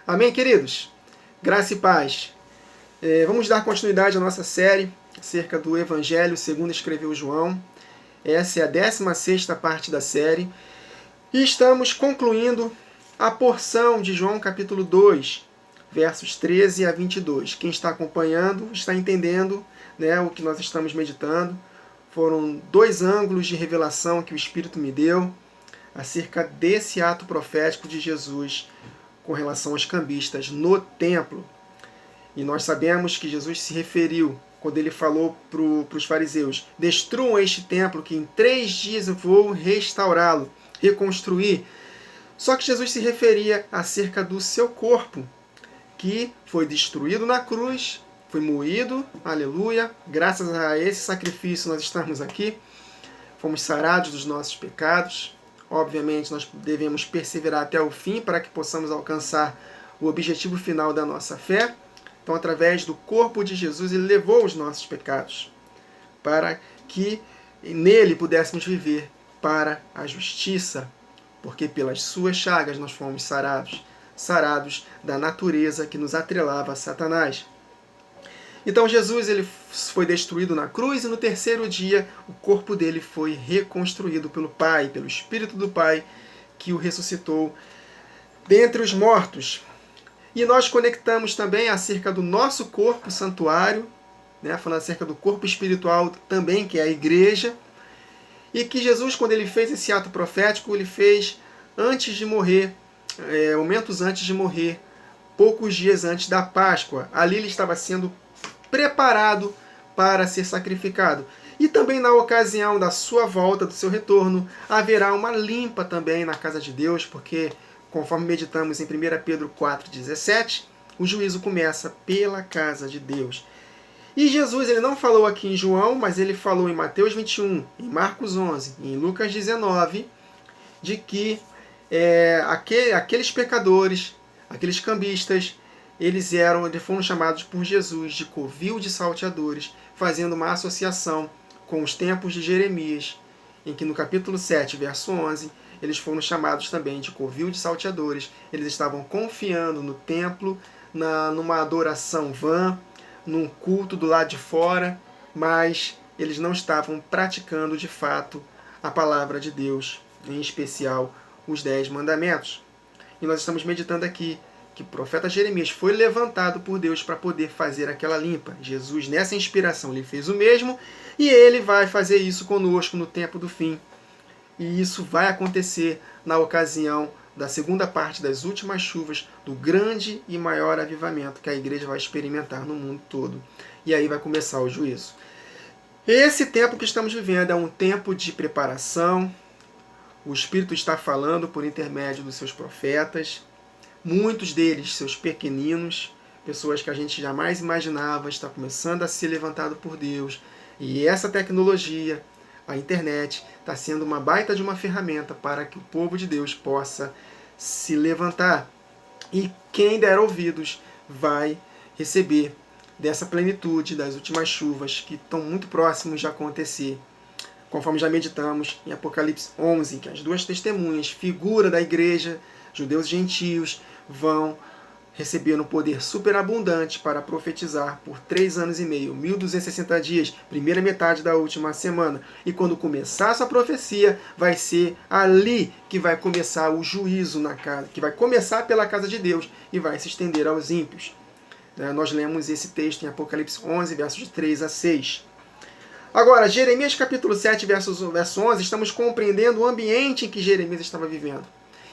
Amém, queridos? Graça e paz. Vamos dar continuidade à nossa série acerca do Evangelho segundo escreveu João. Essa é a 16ª parte da série. E estamos concluindo a porção de João capítulo 2, versos 13 a 22. Quem está acompanhando está entendendo, né, o que nós estamos meditando. Foram 2 ângulos de revelação que o Espírito me deu acerca desse ato profético de Jesus com relação aos cambistas no templo. E nós sabemos que Jesus se referiu, quando ele falou para os fariseus, destruam este templo que em 3 dias eu vou restaurá-lo, reconstruir. Só que Jesus se referia acerca do seu corpo, que foi destruído na cruz, foi moído, aleluia, graças a esse sacrifício nós estamos aqui, fomos sarados dos nossos pecados. Obviamente, nós devemos perseverar até o fim para que possamos alcançar o objetivo final da nossa fé. Então, através do corpo de Jesus, ele levou os nossos pecados para que nele pudéssemos viver para a justiça, porque pelas suas chagas nós fomos sarados da natureza que nos atrelava a Satanás. Então Jesus ele foi destruído na cruz e no 3º dia o corpo dele foi reconstruído pelo Pai, pelo Espírito do Pai que o ressuscitou dentre os mortos. E nós conectamos também acerca do nosso corpo santuário, né, falando acerca do corpo espiritual também, que é a igreja, e que Jesus, quando ele fez esse ato profético, ele fez antes de morrer, momentos antes de morrer, poucos dias antes da Páscoa. Ali ele estava sendo preparado para ser sacrificado. E também na ocasião da sua volta, do seu retorno, haverá uma limpa também na casa de Deus, porque, conforme meditamos em 1 Pedro 4,17, o juízo começa pela casa de Deus. E Jesus ele não falou aqui em João, mas ele falou em Mateus 21, em Marcos 11 e em Lucas 19, de que aqueles pecadores, aqueles cambistas, eles foram chamados por Jesus de covil de salteadores, fazendo uma associação com os tempos de Jeremias, em que no capítulo 7, verso 11, eles foram chamados também de covil de salteadores. Eles estavam confiando no templo, numa adoração vã, num culto do lado de fora, mas eles não estavam praticando de fato a palavra de Deus, em especial os 10 mandamentos. E nós estamos meditando aqui que o profeta Jeremias foi levantado por Deus para poder fazer aquela limpa. Jesus, nessa inspiração, ele fez o mesmo e ele vai fazer isso conosco no tempo do fim. E isso vai acontecer na ocasião da segunda parte das últimas chuvas, do grande e maior avivamento que a igreja vai experimentar no mundo todo. E aí vai começar o juízo. Esse tempo que estamos vivendo é um tempo de preparação. O Espírito está falando por intermédio dos seus profetas. Muitos deles, seus pequeninos, pessoas que a gente jamais imaginava, está começando a ser levantado por Deus. E essa tecnologia, a internet, está sendo uma baita de uma ferramenta para que o povo de Deus possa se levantar. E quem der ouvidos vai receber dessa plenitude das últimas chuvas que estão muito próximos de acontecer. Conforme já meditamos em Apocalipse 11, que as 2 testemunhas, figura da igreja, judeus e gentios, vão receber um poder superabundante para profetizar por 3 anos e meio, 1260 dias, primeira metade da última semana. E quando começar essa profecia, vai ser ali que vai começar o juízo na casa, que vai começar pela casa de Deus e vai se estender aos ímpios. Nós lemos esse texto em Apocalipse 11, versos 3 a 6. Agora, Jeremias capítulo 7, verso 11, estamos compreendendo o ambiente em que Jeremias estava vivendo.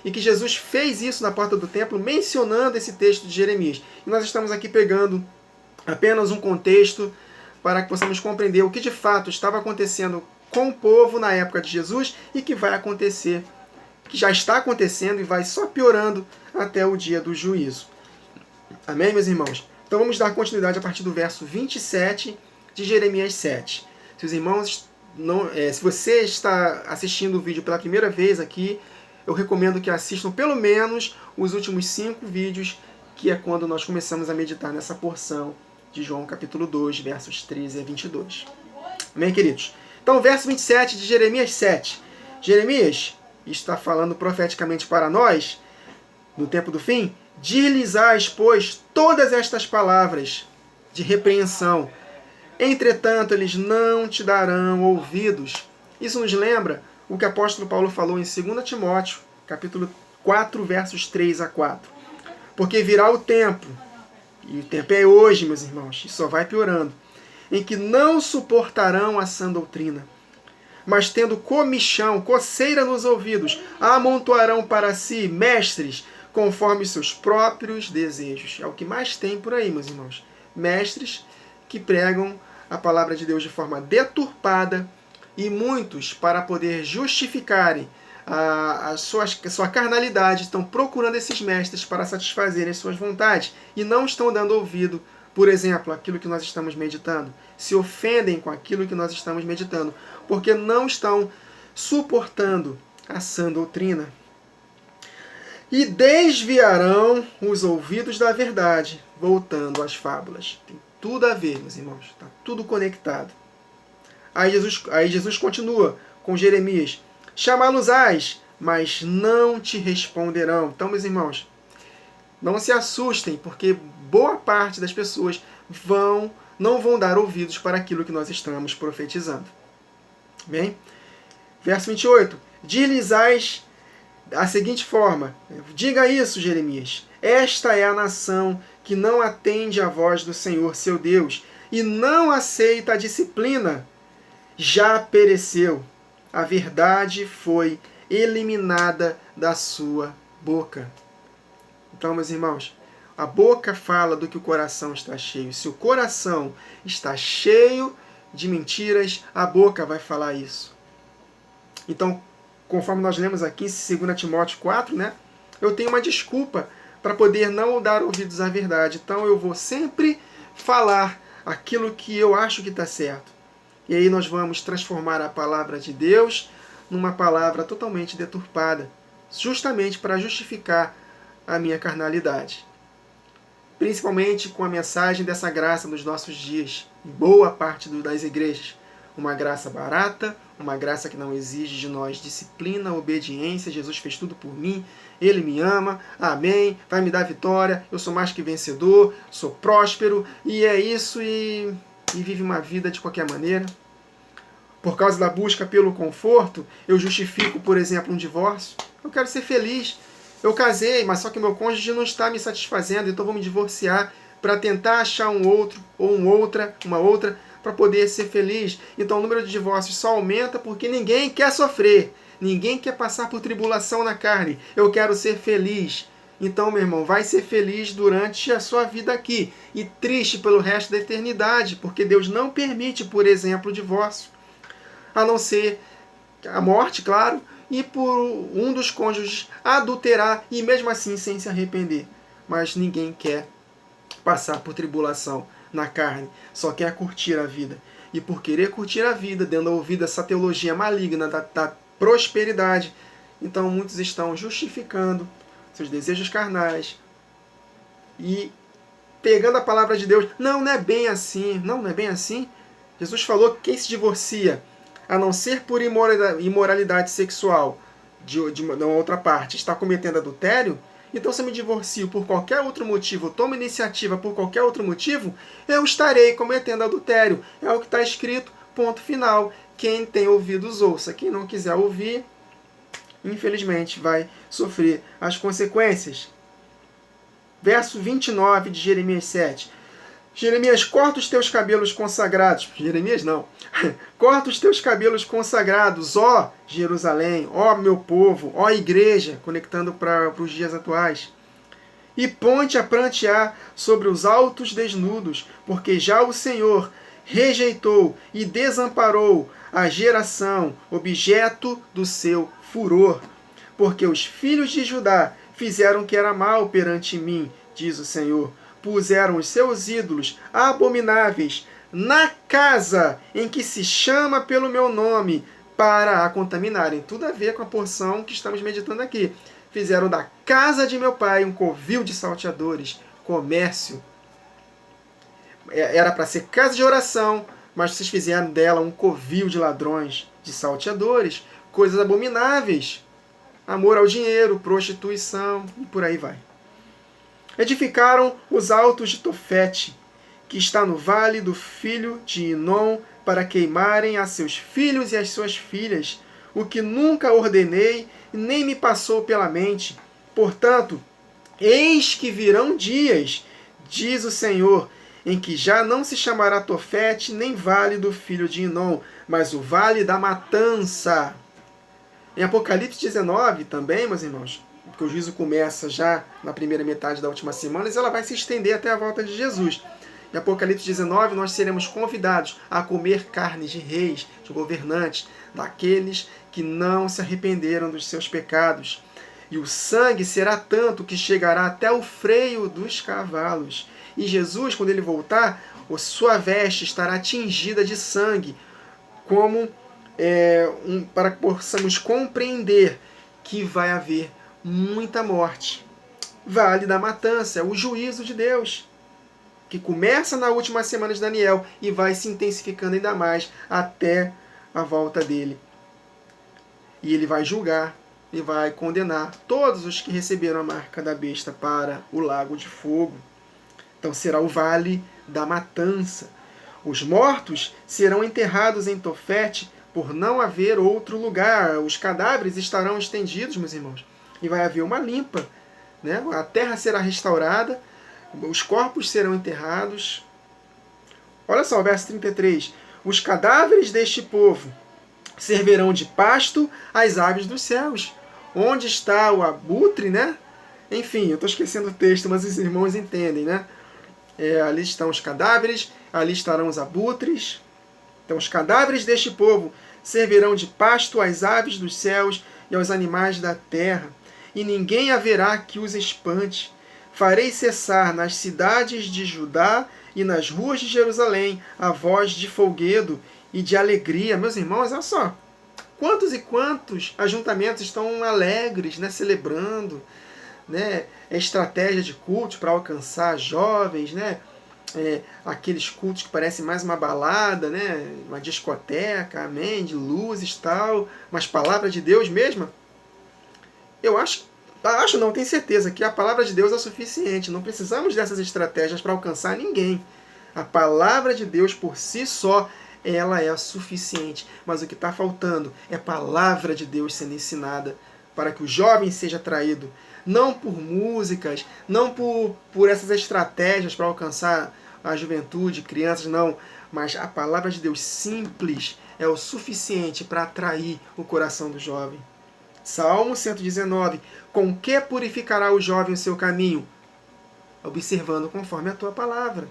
E que Jesus fez isso na porta do templo, mencionando esse texto de Jeremias. E nós estamos aqui pegando apenas um contexto para que possamos compreender o que de fato estava acontecendo com o povo na época de Jesus e que vai acontecer, que já está acontecendo e vai só piorando até o dia do juízo. Amém, meus irmãos? Então vamos dar continuidade a partir do verso 27 de Jeremias 7. Se os irmãos se você está assistindo o vídeo pela primeira vez aqui, eu recomendo que assistam pelo menos os últimos 5 vídeos, que é quando nós começamos a meditar nessa porção de João capítulo 2, versos 13 a 22. Amém, queridos? Então, verso 27 de Jeremias 7. Jeremias está falando profeticamente para nós, no tempo do fim, Dir-lhes-ás, pois, todas estas palavras de repreensão. Entretanto, eles não te darão ouvidos. Isso nos lembra o que o apóstolo Paulo falou em 2 Timóteo, capítulo 4, versos 3 a 4. Porque virá o tempo, e o tempo é hoje, meus irmãos, e só vai piorando, em que não suportarão a sã doutrina, mas tendo comichão, coceira nos ouvidos, amontoarão para si mestres, conforme seus próprios desejos. É o que mais tem por aí, meus irmãos. Mestres que pregam a palavra de Deus de forma deturpada, e muitos, para poder justificarem a sua carnalidade, estão procurando esses mestres para satisfazerem as suas vontades e não estão dando ouvido, por exemplo, aquilo que nós estamos meditando. Se ofendem com aquilo que nós estamos meditando, porque não estão suportando a sã doutrina. E desviarão os ouvidos da verdade, voltando às fábulas. Tem tudo a ver, meus irmãos. Está tudo conectado. Aí Jesus continua com Jeremias. Chamá-los-ás, mas não te responderão. Então, meus irmãos, não se assustem, porque boa parte das pessoas não vão dar ouvidos para aquilo que nós estamos profetizando. Bem? Verso 28. Dir-lhes-ás da seguinte forma. Diga isso, Jeremias. Esta é a nação que não atende à voz do Senhor, seu Deus, e não aceita a disciplina. Já pereceu. A verdade foi eliminada da sua boca. Então, meus irmãos, a boca fala do que o coração está cheio. Se o coração está cheio de mentiras, a boca vai falar isso. Então, conforme nós lemos aqui em 2 Timóteo 4, né, eu tenho uma desculpa para poder não dar ouvidos à verdade. Então, eu vou sempre falar aquilo que eu acho que está certo. E aí nós vamos transformar a palavra de Deus numa palavra totalmente deturpada, justamente para justificar a minha carnalidade. Principalmente com a mensagem dessa graça nos nossos dias, em boa parte das igrejas. Uma graça barata, uma graça que não exige de nós disciplina, obediência. Jesus fez tudo por mim, Ele me ama, amém, vai me dar vitória, eu sou mais que vencedor, sou próspero, e é isso, e vive uma vida de qualquer maneira. Por causa da busca pelo conforto, eu justifico, por exemplo, um divórcio. Eu quero ser feliz. Eu casei, mas só que meu cônjuge não está me satisfazendo, então vou me divorciar para tentar achar um outro ou uma outra, para poder ser feliz. Então o número de divórcios só aumenta porque ninguém quer sofrer. Ninguém quer passar por tribulação na carne. Eu quero ser feliz. Então, meu irmão, vai ser feliz durante a sua vida aqui. E triste pelo resto da eternidade, porque Deus não permite, por exemplo, o divórcio. A não ser a morte, claro, e por um dos cônjuges adulterar, e mesmo assim sem se arrepender. Mas ninguém quer passar por tribulação na carne, só quer curtir a vida. E por querer curtir a vida, dando ouvido a essa teologia maligna da prosperidade, então muitos estão justificando seus desejos carnais e pegando a palavra de Deus. Não é bem assim. Não é bem assim. Jesus falou que quem se divorcia, a não ser por imoralidade sexual de uma outra parte, está cometendo adultério. Então, se eu me divorcio por qualquer outro motivo, tomo iniciativa por qualquer outro motivo, eu estarei cometendo adultério. É o que está escrito, ponto final. Quem tem ouvidos, ouça. Quem não quiser ouvir, infelizmente, vai sofrer as consequências. Verso 29 de Jeremias 7. Jeremias, corta os teus cabelos consagrados. Jeremias não. Corta os teus cabelos consagrados, ó Jerusalém, ó meu povo, ó igreja, conectando para os dias atuais. E ponte a prantear sobre os altos desnudos, porque já o Senhor rejeitou e desamparou a geração, objeto do seu furor. Porque os filhos de Judá fizeram o que era mal perante mim, diz o Senhor. Puseram os seus ídolos abomináveis na casa em que se chama pelo meu nome, para a contaminarem. Tudo a ver com a porção que estamos meditando aqui. Fizeram da casa de meu pai um covil de salteadores, comércio. Era para ser casa de oração, mas vocês fizeram dela um covil de ladrões, de salteadores, coisas abomináveis. Amor ao dinheiro, prostituição e por aí vai. Edificaram os altos de Tofete, que está no vale do filho de Inom, para queimarem a seus filhos e as suas filhas, o que nunca ordenei, nem me passou pela mente. Portanto, eis que virão dias, diz o Senhor, em que já não se chamará Tofete, nem vale do filho de Inom, mas o vale da matança. Em Apocalipse 19 também, meus irmãos, porque o juízo começa já na primeira metade da última semana, e ela vai se estender até a volta de Jesus. Em Apocalipse 19, nós seremos convidados a comer carne de reis, de governantes, daqueles que não se arrependeram dos seus pecados. E o sangue será tanto que chegará até o freio dos cavalos. E Jesus, quando ele voltar, a sua veste estará tingida de sangue, como para que possamos compreender que vai haver muita morte. Vale da matança, é o juízo de Deus, que começa na última semana de Daniel e vai se intensificando ainda mais até a volta dele. E ele vai julgar e vai condenar todos os que receberam a marca da besta para o lago de fogo. Então será o vale da matança. Os mortos serão enterrados em Tofete por não haver outro lugar. Os cadáveres estarão estendidos, meus irmãos, e vai haver uma limpa, né? A terra será restaurada, os corpos serão enterrados. Olha só o verso 33. Os cadáveres deste povo servirão de pasto às aves dos céus. Onde está o abutre, né? Enfim, eu estou esquecendo o texto, mas os irmãos entendem, né? Ali estão os cadáveres, ali estarão os abutres. Então, os cadáveres deste povo servirão de pasto às aves dos céus e aos animais da terra, e ninguém haverá que os espante. Farei cessar nas cidades de Judá e nas ruas de Jerusalém a voz de folguedo e de alegria. Meus irmãos, olha só, quantos e quantos ajuntamentos estão alegres, né, celebrando, né, estratégia de culto para alcançar jovens, né, aqueles cultos que parecem mais uma balada, né, uma discoteca, amém, de luzes e tal, mas palavra de Deus mesmo. Eu não, tenho certeza que a palavra de Deus é suficiente. Não precisamos dessas estratégias para alcançar ninguém. A palavra de Deus por si só, ela é suficiente. Mas o que está faltando é a palavra de Deus sendo ensinada para que o jovem seja atraído. Não por músicas, não por essas estratégias para alcançar a juventude, crianças, não. Mas a palavra de Deus simples é o suficiente para atrair o coração do jovem. Salmo 119. Com que purificará o jovem o seu caminho? Observando conforme a tua palavra.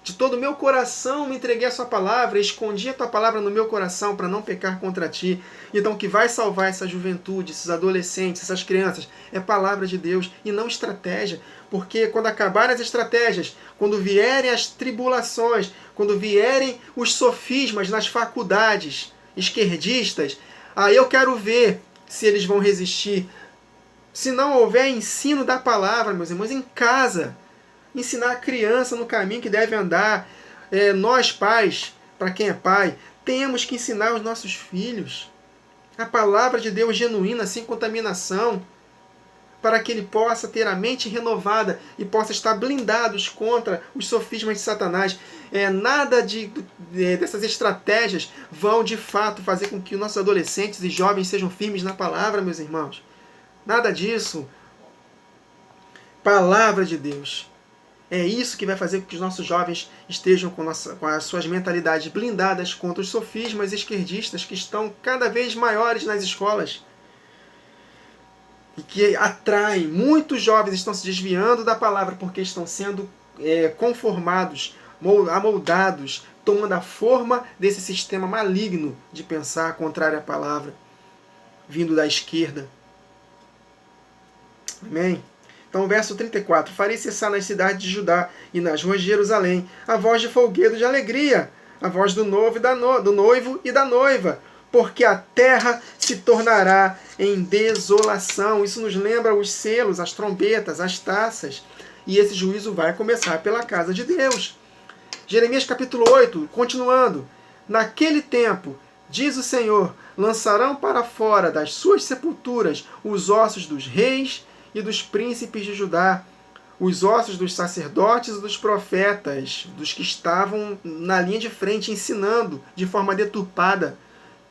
De todo o meu coração me entreguei a sua palavra, escondi a tua palavra no meu coração para não pecar contra ti. Então o que vai salvar essa juventude, esses adolescentes, essas crianças, é palavra de Deus e não estratégia. Porque quando acabarem as estratégias, quando vierem as tribulações, quando vierem os sofismas nas faculdades esquerdistas, aí eu quero ver se eles vão resistir. Se não houver ensino da palavra, meus irmãos, em casa, ensinar a criança no caminho que deve andar. Nós, pais, para quem é pai, temos que ensinar os nossos filhos a palavra de Deus genuína, sem contaminação, para que ele possa ter a mente renovada e possa estar blindados contra os sofismas de Satanás. Nada dessas estratégias vão, de fato, fazer com que os nossos adolescentes e jovens sejam firmes na palavra, meus irmãos. Nada disso. Palavra de Deus. É isso que vai fazer com que os nossos jovens estejam com as suas mentalidades blindadas contra os sofismas esquerdistas que estão cada vez maiores nas escolas. E que atraem, muitos jovens estão se desviando da palavra porque estão sendo conformados, amoldados, tomando a forma desse sistema maligno de pensar contrário à palavra, vindo da esquerda. Amém? Então, verso 34. Farei cessar nas cidades de Judá e nas ruas de Jerusalém a voz de folguedo de alegria, a voz do noivo e da noiva, porque a terra se tornará em desolação. Isso nos lembra os selos, as trombetas, as taças. E esse juízo vai começar pela casa de Deus. Jeremias capítulo 8, continuando. Naquele tempo, diz o Senhor, lançarão para fora das suas sepulturas os ossos dos reis e dos príncipes de Judá, Os ossos dos sacerdotes e dos profetas, dos que estavam na linha de frente ensinando de forma deturpada,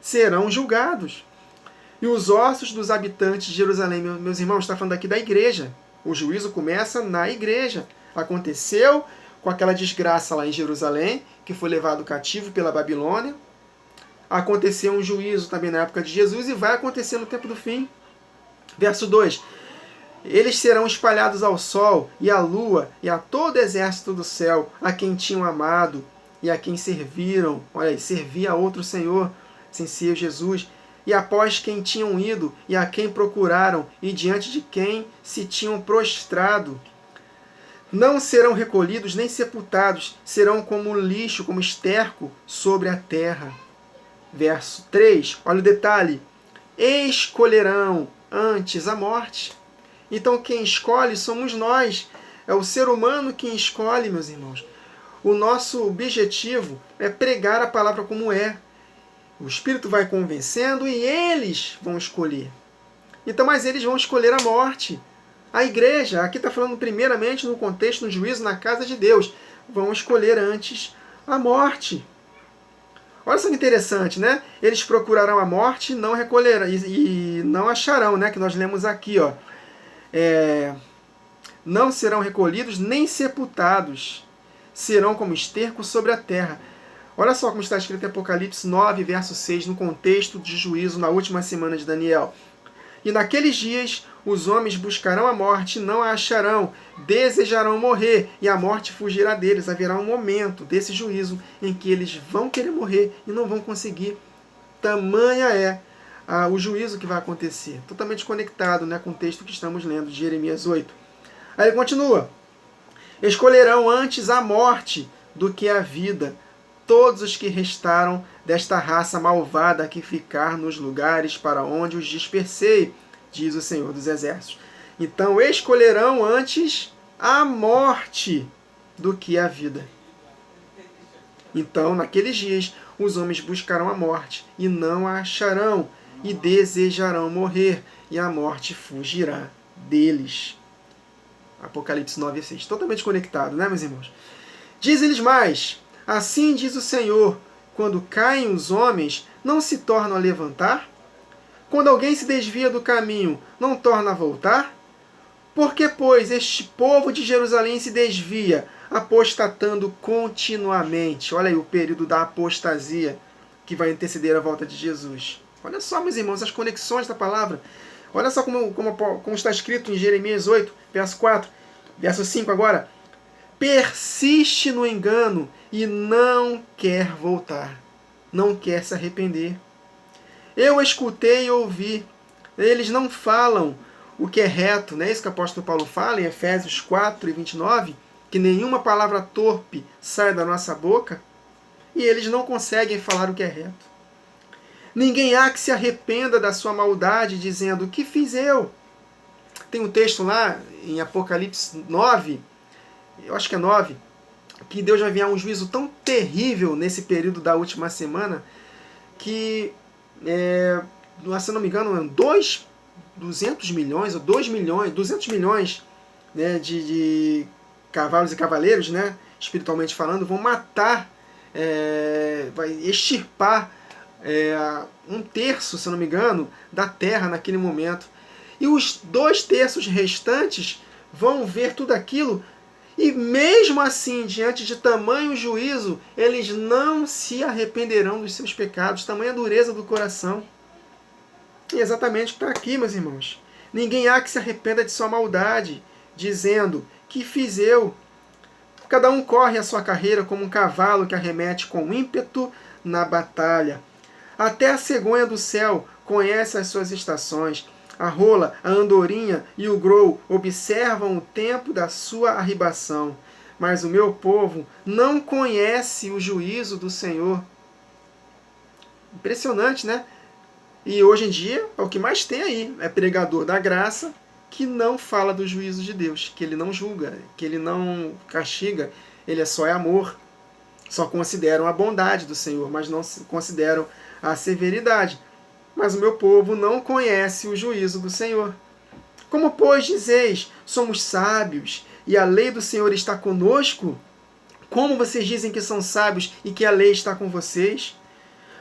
serão julgados. E os ossos dos habitantes de Jerusalém, meus irmãos, está falando aqui da igreja. O juízo começa na igreja. Aconteceu com aquela desgraça lá em Jerusalém, que foi levado cativo pela Babilônia. Aconteceu um juízo também na época de Jesus e vai acontecer no tempo do fim. Verso 2. Eles serão espalhados ao sol e à lua e a todo exército do céu, a quem tinham amado e a quem serviram. Olha aí, servia a outro Senhor, sem ser Jesus. E após quem tinham ido e a quem procuraram e diante de quem se tinham prostrado. Não serão recolhidos nem sepultados, serão como lixo, como esterco sobre a terra. Verso 3, olha o detalhe. Escolherão antes a morte. Então quem escolhe somos nós. É o ser humano quem escolhe, meus irmãos. O nosso objetivo é pregar a palavra como é. O Espírito vai convencendo e eles vão escolher. Então, mas eles vão escolher a morte. A igreja, aqui está falando primeiramente no contexto, no juízo, na casa de Deus. Vão escolher antes a morte. Olha só que interessante, né? Eles procurarão a morte e não recolherão, e não acharão, né? Que nós lemos aqui, ó. Não serão recolhidos nem sepultados. Serão como esterco sobre a terra. Olha só como está escrito em Apocalipse 9, verso 6, no contexto de juízo na última semana de Daniel. E naqueles dias os homens buscarão a morte e não a acharão, desejarão morrer e a morte fugirá deles. Haverá um momento desse juízo em que eles vão querer morrer e não vão conseguir. Tamanha é o juízo que vai acontecer. Totalmente conectado, né, com o texto que estamos lendo, de Jeremias 8. Aí ele continua. Escolherão antes a morte do que a vida todos os que restaram desta raça malvada que ficar nos lugares para onde os dispersei, diz o Senhor dos Exércitos. Então escolherão antes a morte do que a vida. Então, naqueles dias, os homens buscarão a morte e não a acharão, e desejarão morrer, e a morte fugirá deles. Apocalipse 9, 6. Totalmente conectado, né, meus irmãos? Diz-lhes mais: assim diz o Senhor, quando caem os homens, não se tornam a levantar? Quando alguém se desvia do caminho, não torna a voltar? Por que, pois, este povo de Jerusalém se desvia, apostatando continuamente? Olha aí o período da apostasia que vai anteceder a volta de Jesus. Olha só, meus irmãos, as conexões da palavra. Olha só como está escrito em Jeremias 8, verso 4, verso 5 agora. Persiste no engano e não quer voltar, não quer se arrepender. Eu escutei e ouvi, eles não falam o que é reto, não é isso que o apóstolo Paulo fala em Efésios 4 e 29, que nenhuma palavra torpe sai da nossa boca, e eles não conseguem falar o que é reto. Ninguém há que se arrependa da sua maldade, dizendo, o que fiz eu? Tem um texto lá em Apocalipse 9, eu acho que é 9, que Deus vai enviar um juízo tão terrível nesse período da última semana, que, se não me engano, 200 milhões, ou 2 milhões, 200 milhões, né, de cavalos e cavaleiros, né, espiritualmente falando, vão matar, vai extirpar 1/3, se não me engano, da terra naquele momento. E os 2/3 restantes vão ver tudo aquilo. E mesmo assim, diante de tamanho juízo, eles não se arrependerão dos seus pecados, tamanha dureza do coração. E exatamente o que está aqui, meus irmãos. Ninguém há que se arrependa de sua maldade, dizendo, que fiz eu? Cada um corre a sua carreira como um cavalo que arremete com ímpeto na batalha. Até a cegonha do céu conhece as suas estações. A rola, a andorinha e o grou observam o tempo da sua arribação. Mas o meu povo não conhece o juízo do Senhor. Impressionante, né? E hoje em dia, é o que mais tem aí. É pregador da graça que não fala do juízo de Deus. Que ele não julga, que ele não castiga. Ele só é amor. Só consideram a bondade do Senhor, mas não consideram a severidade. Mas o meu povo não conhece o juízo do Senhor. Como, pois, dizeis, somos sábios, e a lei do Senhor está conosco? Como vocês dizem que são sábios e que a lei está com vocês?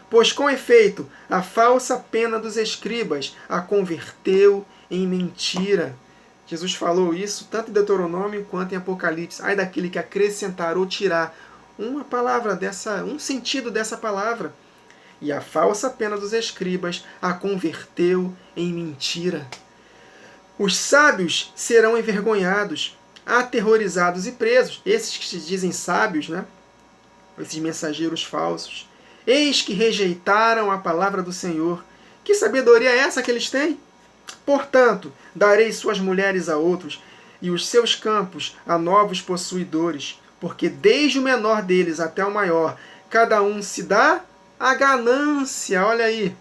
Pois, com efeito, a falsa pena dos escribas a converteu em mentira. Jesus falou isso tanto em Deuteronômio quanto em Apocalipse. Ai daquele que acrescentar ou tirar uma palavra dessa, um sentido dessa palavra. E a falsa pena dos escribas a converteu em mentira. Os sábios serão envergonhados, aterrorizados e presos. Esses que se dizem sábios, né? Esses mensageiros falsos. Eis que rejeitaram a palavra do Senhor. Que sabedoria é essa que eles têm? Portanto, darei suas mulheres a outros, e os seus campos a novos possuidores, porque desde o menor deles até o maior, cada um se dá a ganância. Olha aí.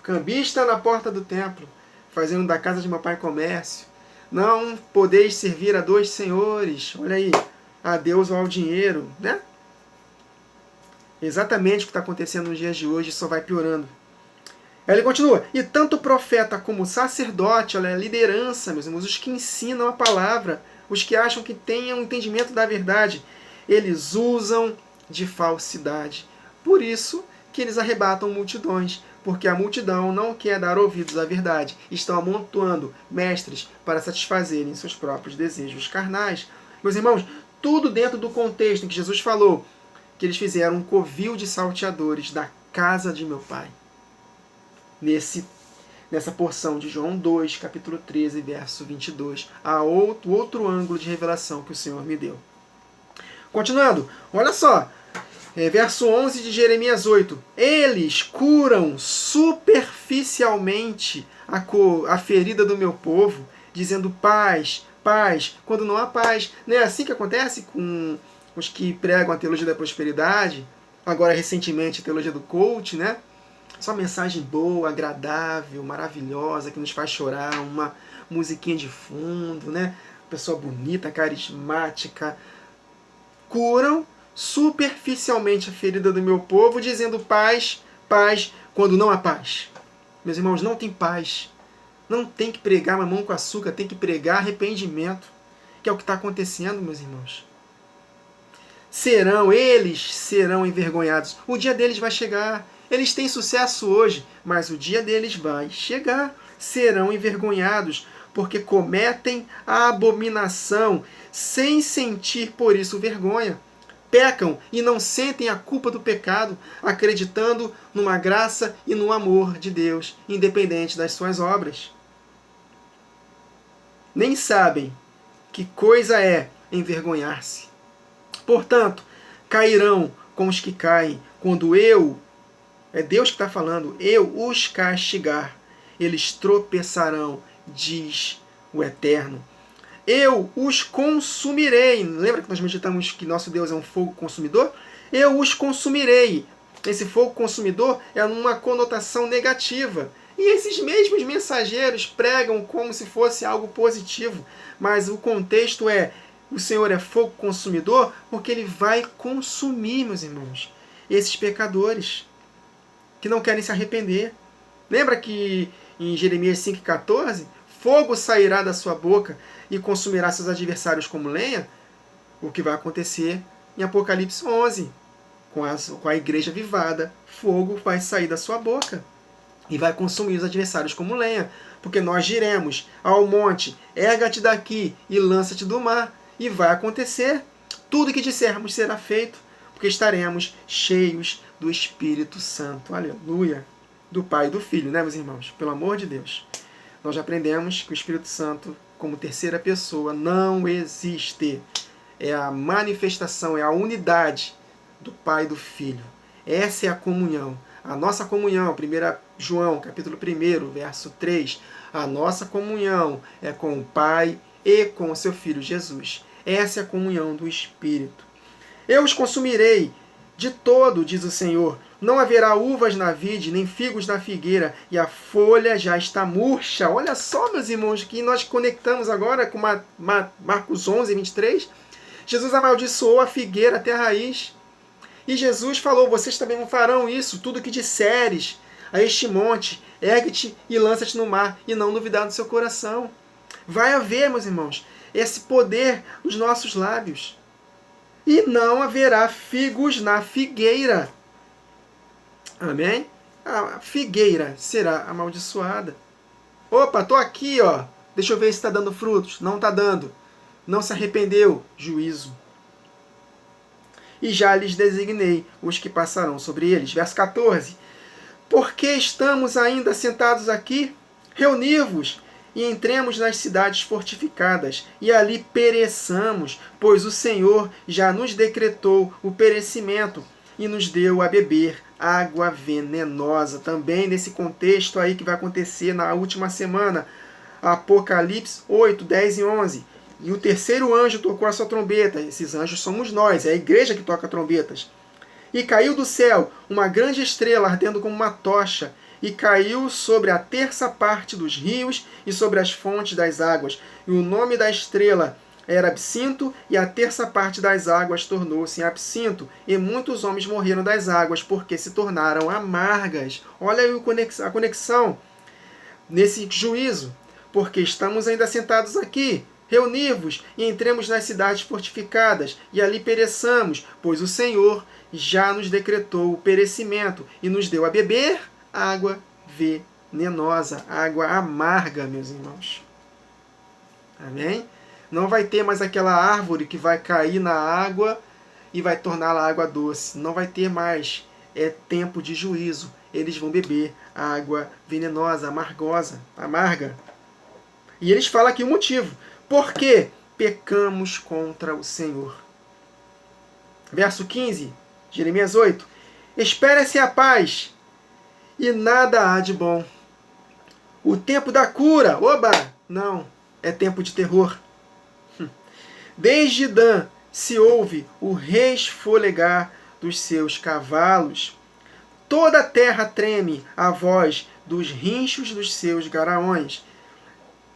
Cambista na porta do templo, fazendo da casa de meu pai comércio. Não podeis servir a dois senhores. Olha aí. A Deus ou ao dinheiro, né? Exatamente o que está acontecendo nos dias de hoje, só vai piorando. Ele continua, e tanto o profeta como o sacerdote, olha, a liderança, meus irmãos, os que ensinam a palavra, os que acham que têm um entendimento da verdade, eles usam de falsidade. Por isso que eles arrebatam multidões, porque a multidão não quer dar ouvidos à verdade. Estão amontoando mestres para satisfazerem seus próprios desejos carnais. Meus irmãos, tudo dentro do contexto em que Jesus falou que eles fizeram um covil de salteadores da casa de meu pai. Nessa porção de João 2, capítulo 13, verso 22, há outro ângulo de revelação que o Senhor me deu. Continuando, olha só, verso 11 de Jeremias 8. Eles curam superficialmente a ferida do meu povo, dizendo paz, paz, quando não há paz. Não é assim que acontece com os que pregam a teologia da prosperidade, agora recentemente a teologia do coach, né? Só mensagem boa, agradável, maravilhosa, que nos faz chorar, uma musiquinha de fundo, né? Pessoa bonita, carismática. Curam superficialmente a ferida do meu povo, dizendo paz, paz, quando não há paz. Meus irmãos, não tem paz. Não tem que pregar mamão com açúcar, tem que pregar arrependimento, que é o que está acontecendo, meus irmãos. Eles serão envergonhados. O dia deles vai chegar. Eles têm sucesso hoje, mas o dia deles vai chegar. Serão envergonhados, porque cometem a abominação, sem sentir por isso vergonha. Pecam e não sentem a culpa do pecado, acreditando numa graça e no amor de Deus, independente das suas obras. Nem sabem que coisa é envergonhar-se. Portanto, cairão com os que caem, quando é Deus que está falando, eu os castigar. Eles tropeçarão, diz o Eterno. Eu os consumirei. Lembra que nós meditamos que nosso Deus é um fogo consumidor? Eu os consumirei. Esse fogo consumidor é numa conotação negativa. E esses mesmos mensageiros pregam como se fosse algo positivo. Mas o contexto é, o Senhor é fogo consumidor porque Ele vai consumir, meus irmãos, esses pecadores que não querem se arrepender. Lembra que em Jeremias 5,14, fogo sairá da sua boca e consumirá seus adversários como lenha? O que vai acontecer em Apocalipse 11, com a igreja avivada, fogo vai sair da sua boca e vai consumir os adversários como lenha, porque nós diremos ao monte, erga-te daqui e lança-te do mar, e vai acontecer. Tudo que dissermos será feito, porque estaremos cheios do Espírito Santo. Aleluia! Do Pai e do Filho, né, meus irmãos? Pelo amor de Deus. Nós já aprendemos que o Espírito Santo, como terceira pessoa, não existe. É a manifestação, é a unidade do Pai e do Filho. Essa é a comunhão. A nossa comunhão, 1 João, capítulo 1, verso 3, a nossa comunhão é com o Pai e com o seu Filho Jesus. Essa é a comunhão do Espírito. Eu os consumirei de todo, diz o Senhor. Não haverá uvas na vide, nem figos na figueira, e a folha já está murcha. Olha só, meus irmãos, que nós conectamos agora com Marcos 11, 23. Jesus amaldiçoou a figueira até a raiz. E Jesus falou, vocês também não farão isso, tudo que disseres a este monte, ergue-te e lança-te no mar, e não duvidar do seu coração. Vai haver, meus irmãos, esse poder nos nossos lábios. E não haverá figos na figueira. Amém? A figueira será amaldiçoada. Opa, estou aqui, ó. Deixa eu ver se está dando frutos. Não está dando. Não se arrependeu. Juízo. E já lhes designei os que passarão sobre eles. Verso 14. Porque estamos ainda sentados aqui? Reuni-vos e entremos nas cidades fortificadas, e ali pereçamos, pois o Senhor já nos decretou o perecimento e nos deu a beber água venenosa. Também nesse contexto aí que vai acontecer na última semana, Apocalipse 8, 10 e 11. E o terceiro anjo tocou a sua trombeta. Esses anjos somos nós, é a igreja que toca trombetas. E caiu do céu uma grande estrela ardendo como uma tocha, e caiu sobre a terça parte dos rios e sobre as fontes das águas. E o nome da estrela era Absinto, e a terça parte das águas tornou-se em absinto, e muitos homens morreram das águas, porque se tornaram amargas. Olha aí a conexão nesse juízo. Porque estamos ainda sentados aqui, reuni-vos e entremos nas cidades fortificadas, e ali pereçamos, pois o Senhor já nos decretou o perecimento e nos deu a beber água venenosa, água amarga, meus irmãos. Amém? Não vai ter mais aquela árvore que vai cair na água e vai torná-la água doce. Não vai ter mais. É tempo de juízo. Eles vão beber água venenosa, amarga. E eles falam aqui o motivo. Por que pecamos contra o Senhor? Verso 15, Jeremias 8. Espera-se a paz, e nada há de bom. O tempo da cura, oba, não, é tempo de terror. Desde Dan se ouve o resfolegar dos seus cavalos. Toda a terra treme à voz dos rinchos dos seus garaões.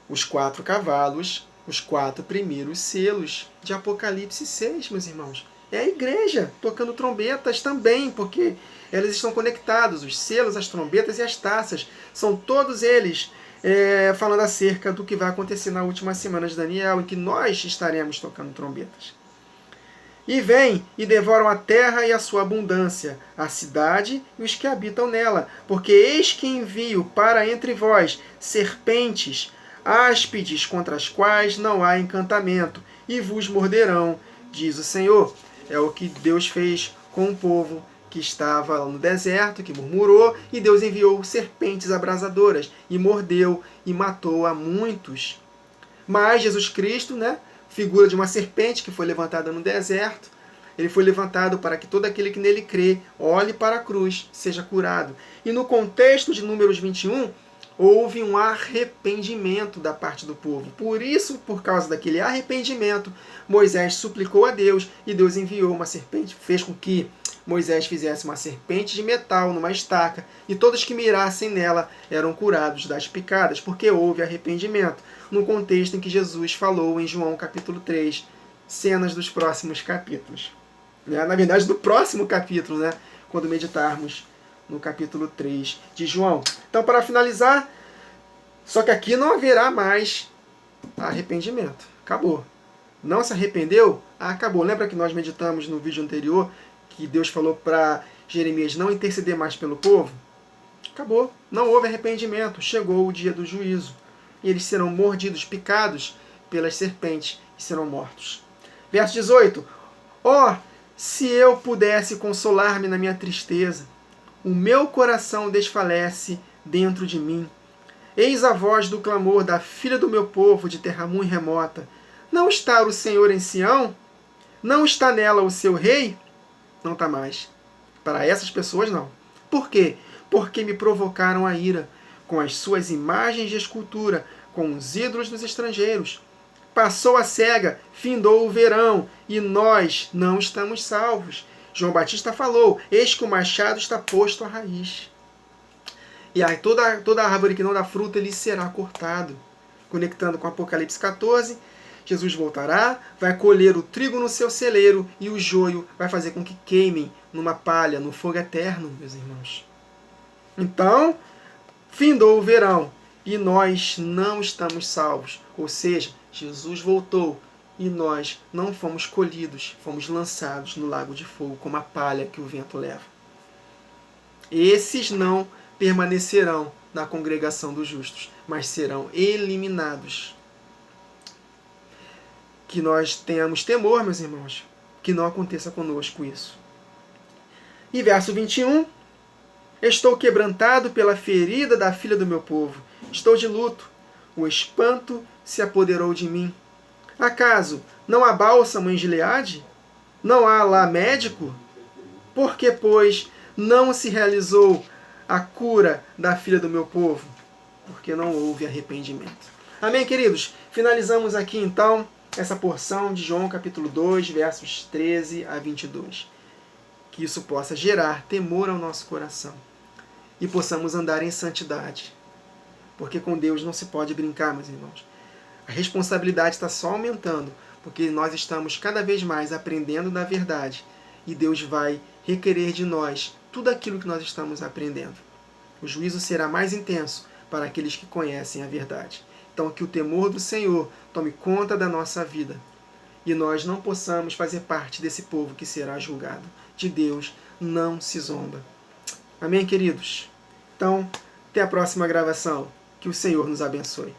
Os 4 cavalos, os 4 primeiros selos de Apocalipse 6, meus irmãos. É a igreja tocando trombetas também, porque elas estão conectadas. Os selos, as trombetas e as taças. São todos eles falando acerca do que vai acontecer na última semana de Daniel, em que nós estaremos tocando trombetas. E vêm e devoram a terra e a sua abundância, a cidade e os que habitam nela. Porque eis que envio para entre vós serpentes áspides contra as quais não há encantamento, e vos morderão, diz o Senhor. É o que Deus fez com o povo que estava no deserto, que murmurou, e Deus enviou serpentes abrasadoras, e mordeu e matou a muitos. Mas Jesus Cristo, figura de uma serpente que foi levantada no deserto, ele foi levantado para que todo aquele que nele crê olhe para a cruz, seja curado. E no contexto de Números 21, houve um arrependimento da parte do povo. Por isso, por causa daquele arrependimento, Moisés suplicou a Deus e Deus enviou uma serpente, fez com que Moisés fizesse uma serpente de metal numa estaca, e todos que mirassem nela eram curados das picadas, porque houve arrependimento, no contexto em que Jesus falou em João capítulo 3, cenas dos próximos capítulos. Na verdade, do próximo capítulo, quando meditarmos no capítulo 3 de João. Então, para finalizar, só que aqui não haverá mais arrependimento. Acabou. Não se arrependeu? Acabou. Lembra que nós meditamos no vídeo anterior que Deus falou para Jeremias não interceder mais pelo povo? Acabou. Não houve arrependimento. Chegou o dia do juízo. E eles serão mordidos, picados pelas serpentes e serão mortos. Verso 18. Ó, se eu pudesse consolar-me na minha tristeza, o meu coração desfalece dentro de mim. Eis a voz do clamor da filha do meu povo de terra muito remota. Não está o Senhor em Sião? Não está nela o seu rei? Não está mais. Para essas pessoas, não. Por quê? Porque me provocaram a ira com as suas imagens de escultura, com os ídolos dos estrangeiros. Passou a cega, findou o verão, e nós não estamos salvos. João Batista falou, eis que o machado está posto à raiz. E aí toda árvore que não dá fruto, ele será cortado. Conectando com Apocalipse 14, Jesus voltará, vai colher o trigo no seu celeiro, e o joio vai fazer com que queimem numa palha, no fogo eterno, meus irmãos. Então, findou o verão, e nós não estamos salvos. Ou seja, Jesus voltou e nós não fomos colhidos, fomos lançados no lago de fogo como a palha que o vento leva. Esses não permanecerão na congregação dos justos, mas serão eliminados. Que nós tenhamos temor, meus irmãos, que não aconteça conosco isso. E verso 21, estou quebrantado pela ferida da filha do meu povo, estou de luto, o espanto se apoderou de mim. Acaso não há bálsamo em Gileade? Não há lá médico? Por que, pois, não se realizou a cura da filha do meu povo? Porque não houve arrependimento. Amém, queridos? Finalizamos aqui, então, essa porção de João capítulo 2, versos 13 a 22. Que isso possa gerar temor ao nosso coração e possamos andar em santidade. Porque com Deus não se pode brincar, meus irmãos. A responsabilidade está só aumentando, porque nós estamos cada vez mais aprendendo da verdade e Deus vai requerer de nós tudo aquilo que nós estamos aprendendo. O juízo será mais intenso para aqueles que conhecem a verdade. Então, que o temor do Senhor tome conta da nossa vida e nós não possamos fazer parte desse povo que será julgado. De Deus não se zomba. Amém, queridos? Então, até a próxima gravação. Que o Senhor nos abençoe.